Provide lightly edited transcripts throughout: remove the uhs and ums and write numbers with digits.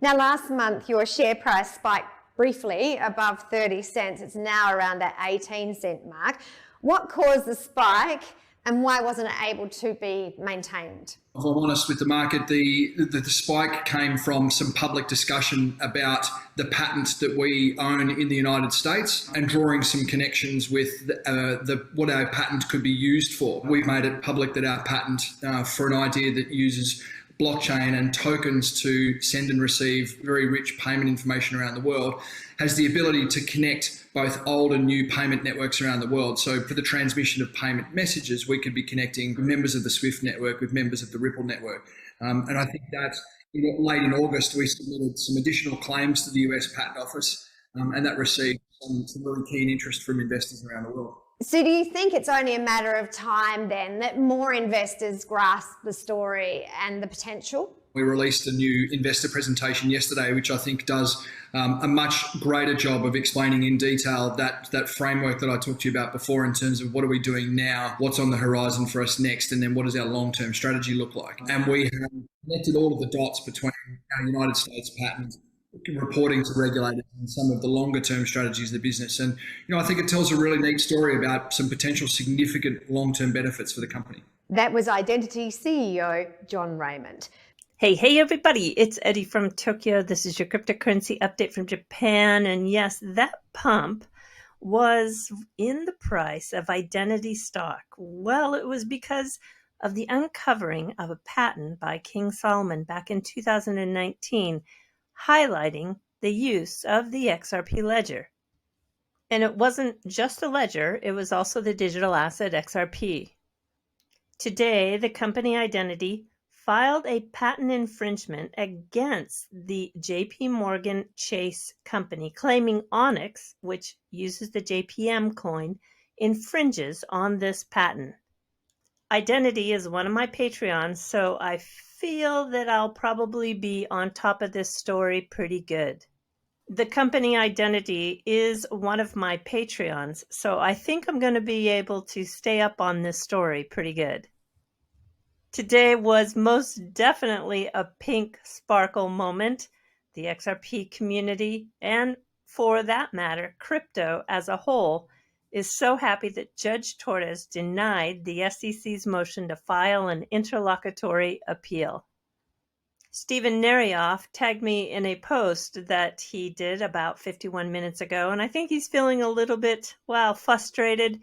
Now, last month, your share price spiked briefly above 30 cents. It's now around that 18-cent mark. What caused the spike and why wasn't it able to be maintained? If I'm honest with the market, the spike came from some public discussion about the patents that we own in the United States and drawing some connections with what our patent could be used for. We've made it public that our patent for an idea that uses blockchain and tokens to send and receive very rich payment information around the world has the ability to connect both old and new payment networks around the world. So for the transmission of payment messages, we could be connecting members of the SWIFT network with members of the Ripple network. And I think that late in August, we submitted some additional claims to the US Patent Office, and that received some really keen interest from investors around the world. So do you think it's only a matter of time then that more investors grasp the story and the potential? We released a new investor presentation yesterday, which I think does a much greater job of explaining in detail that framework that I talked to you about before in terms of what are we doing now, what's on the horizon for us next, and then what does our long-term strategy look like. And we have connected all of the dots between our United States patent reporting to regulators and some of the longer term strategies of the business. And, I think it tells a really neat story about some potential significant long-term benefits for the company. That was Identity CEO John Raymond. Hey everybody, it's Eddie from Tokyo. This is your cryptocurrency update from Japan. And yes, that pump was in the price of Identity stock. Well, it was because of the uncovering of a patent by King Solomon back in 2019, highlighting the use of the XRP ledger. And it wasn't just the ledger, it was also the digital asset XRP. Today, the company Identity filed a patent infringement against the JPMorgan Chase company, claiming Onyx, which uses the JPM coin, infringes on this patent. Identity is one of my Patreons, so I feel that I'll probably be on top of this story pretty good. The company Identity is one of my Patreons, so I think I'm going to be able to stay up on this story pretty good. Today was most definitely a pink sparkle moment. The XRP community, and for that matter, crypto as a whole, is so happy that Judge Torres denied the SEC's motion to file an interlocutory appeal. Stephen Nerioff tagged me in a post that he did about 51 minutes ago, and I think he's feeling a little bit, frustrated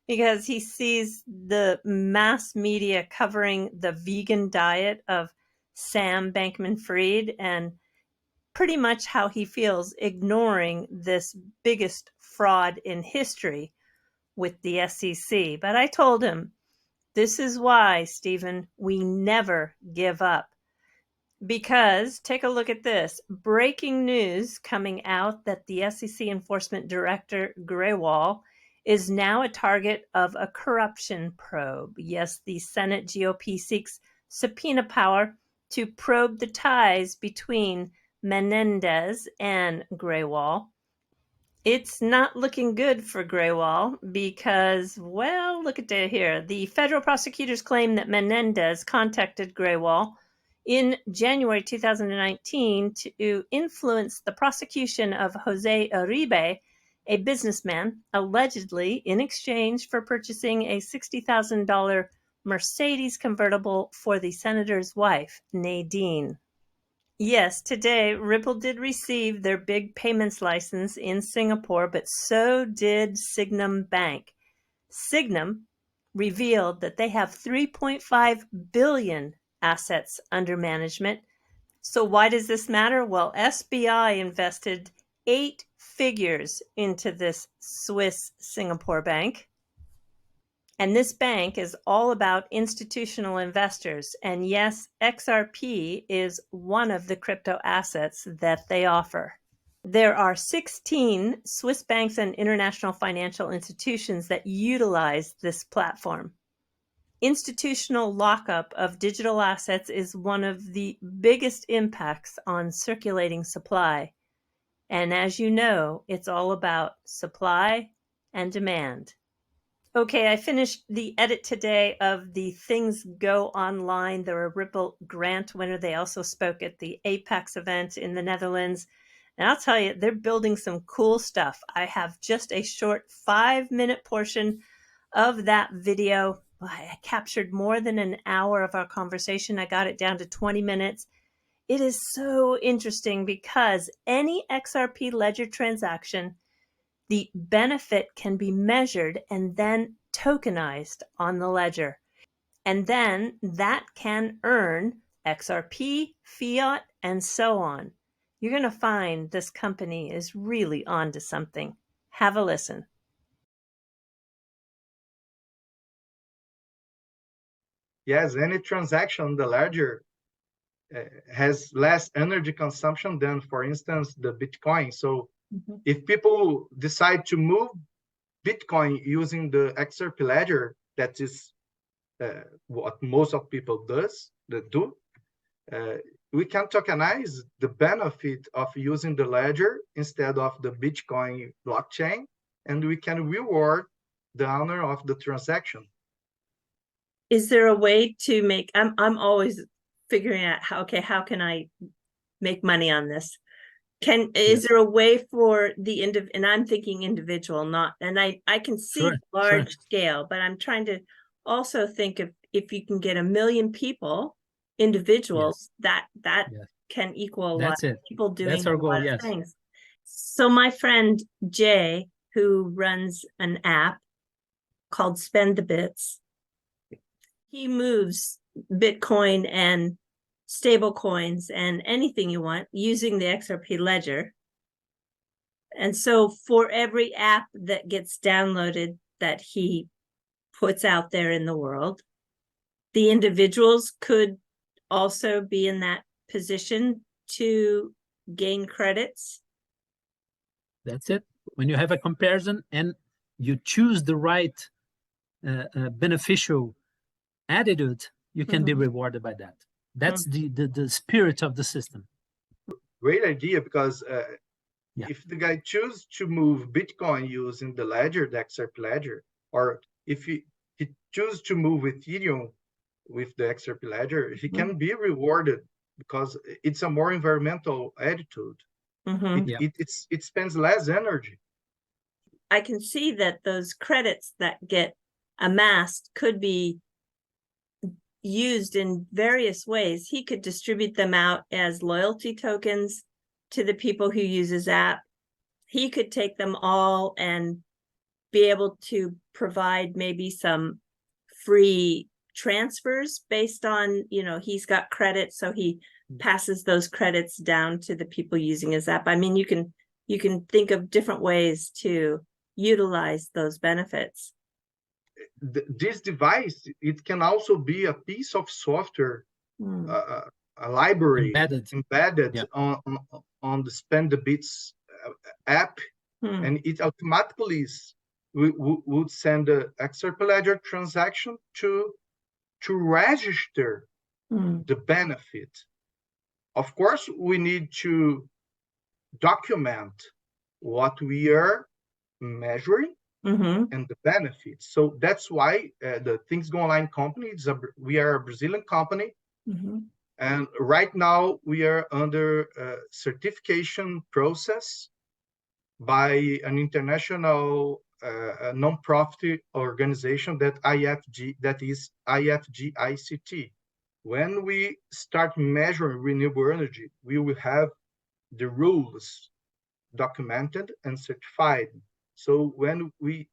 because he sees the mass media covering the vegan diet of Sam Bankman-Fried and pretty much how he feels ignoring this biggest fraud in history with the SEC. But I told him, this is why, Stephen, we never give up. Because, take a look at this, breaking news coming out that the SEC Enforcement Director, Grewal, is now a target of a corruption probe. Yes, the Senate GOP seeks subpoena power to probe the ties between Menendez and Grewal. It's not looking good for Grewal because, look at it here. The federal prosecutors claim that Menendez contacted Grewal in January 2019 to influence the prosecution of Jose Uribe, a businessman, allegedly in exchange for purchasing a $60,000 Mercedes convertible for the senator's wife, Nadine. Yes, today Ripple did receive their big payments license in Singapore, but so did Sygnum Bank. Sygnum revealed that they have 3.5 billion assets under management. So why does this matter? Well, SBI invested 8 figures into this Swiss Singapore bank. And this bank is all about institutional investors. And yes, XRP is one of the crypto assets that they offer. There are 16 Swiss banks and international financial institutions that utilize this platform. Institutional lockup of digital assets is one of the biggest impacts on circulating supply. And as you know, it's all about supply and demand. Okay, I finished the edit today of the Things Go Online. They're a Ripple grant winner. They also spoke at the Apex event in the Netherlands. And I'll tell you, they're building some cool stuff. I have just a short 5-minute portion of that video. I captured more than an hour of our conversation. I got it down to 20 minutes. It is so interesting because any XRP ledger transaction, the benefit can be measured and then tokenized on the ledger. And then that can earn XRP, fiat, and so on. You're going to find this company is really onto something. Have a listen. Yes, any transaction on the ledger has less energy consumption than, for instance, the Bitcoin. So if people decide to move Bitcoin using the XRP ledger, that is what most of people do, we can tokenize the benefit of using the ledger instead of the Bitcoin blockchain, and we can reward the owner of the transaction. Is there a way to make, I'm always figuring out how can I make money on this? Is there a way for the and I'm thinking individual, not, and I can see large scale, but I'm trying to also think of if you can get 1 million people, individuals, that can equal a lot of people doing a lot of things. So my friend Jay, who runs an app called Spend the Bits, he moves Bitcoin and stable coins and anything you want using the XRP ledger. And so for every app that gets downloaded that he puts out there in the world, the individuals could also be in that position to gain credits. That's it. When you have a comparison and you choose the right beneficial attitude, you can be rewarded by that. That's the spirit of the system. Great idea, because if the guy chooses to move Bitcoin using the ledger, the XRP ledger, or if he chooses to move Ethereum with the XRP ledger, he can be rewarded because it's a more environmental attitude. It spends less energy. I can see that those credits that get amassed could be used in various ways. He could distribute them out as loyalty tokens to the people who use his app. He could take them all and be able to provide maybe some free transfers based on, he's got credits, so he passes those credits down to the people using his app. I mean, you can think of different ways to utilize those benefits. This device, it can also be a piece of software, a library embedded on the Spend the Bits app, and it automatically would send the XRP ledger transaction to register the benefit. Of course, we need to document what we are measuring and the benefits. So that's why the Things Go Online company, we are a Brazilian company. And right now we are under a certification process by an international non-profit organization that is IFG-ICT. When we start measuring renewable energy, we will have the rules documented and certified. So when we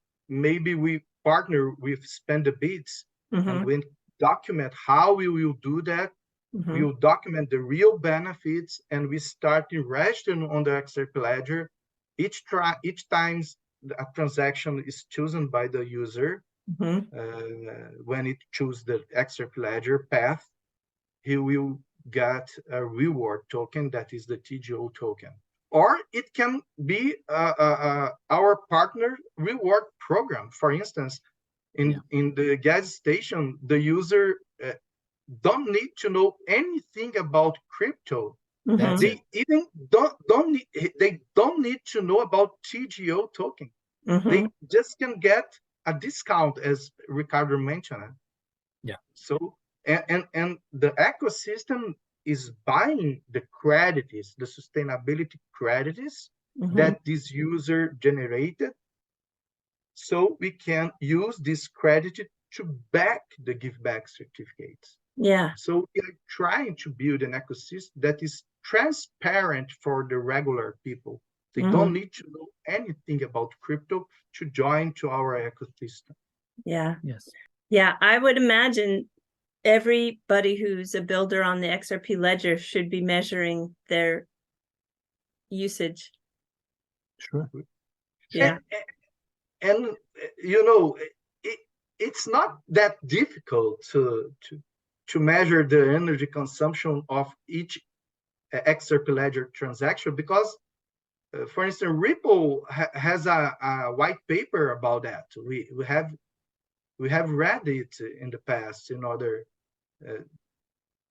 partner with Spend the Bits and we document how we will do that, we will document the real benefits, and we start registering on the XRP ledger. Each time a transaction is chosen by the user, when it chooses the XRP ledger path, he will get a reward token that is the TGO token. Or it can be our partner reward program. For instance, in the gas station, the user don't need to know anything about crypto. They even don't need to know about TGO token. They just can get a discount, as Ricardo mentioned. Yeah. So and the ecosystem is buying the credits, the sustainability credits that this user generated, so we can use this credit to back the give back certificates. Yeah. So we are trying to build an ecosystem that is transparent for the regular people. They don't need to know anything about crypto to join to our ecosystem. Yeah. Yes. Yeah, I would imagine everybody who's a builder on the XRP ledger should be measuring their usage. Sure. Yeah. And you know, it's not that difficult to measure the energy consumption of each XRP ledger transaction, because for instance, Ripple has a white paper about that. We have read it in the past in order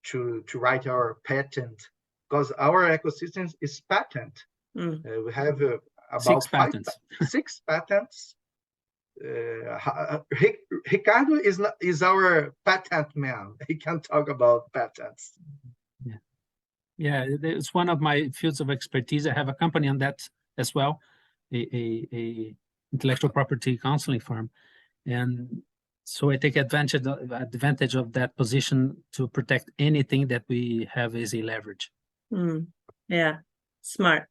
to write our patent, because our ecosystem is patent. We have about 6 patents. Ricardo is our patent man. He can talk about patents. Yeah, it's one of my fields of expertise. I have a company on that as well, a intellectual property counseling firm, and so I take advantage of that position to protect anything that we have as a leverage. Yeah, smart.